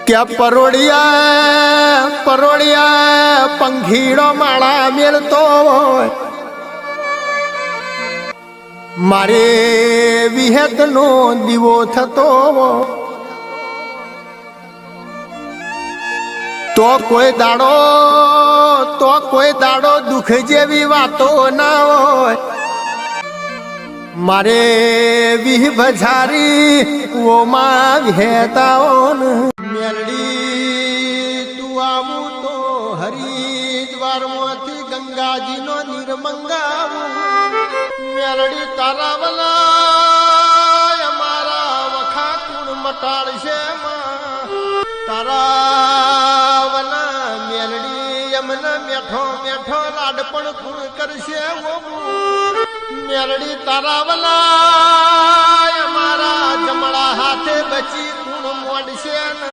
क्या परोड़िया परोड़िया पंखीड़ो माड़ा मेलतो मारे विहतनो दीवो थतो तो कोई दाड़ो दुख जेवी वातो ना होय मारे विह बजारी वो मां घेताओन मेलडी तू आवू तो हरिद्वार मोती गंगाजी नो निर्मंगावू मेलडी तारा वला અમારા વખા કુણ મટાડશે તારા વલા મેલડી યમને મેઠો મેઠો લાડપણ કુણ કરશે મેલડી તારા વલા અમારા જમણા હાથે બચી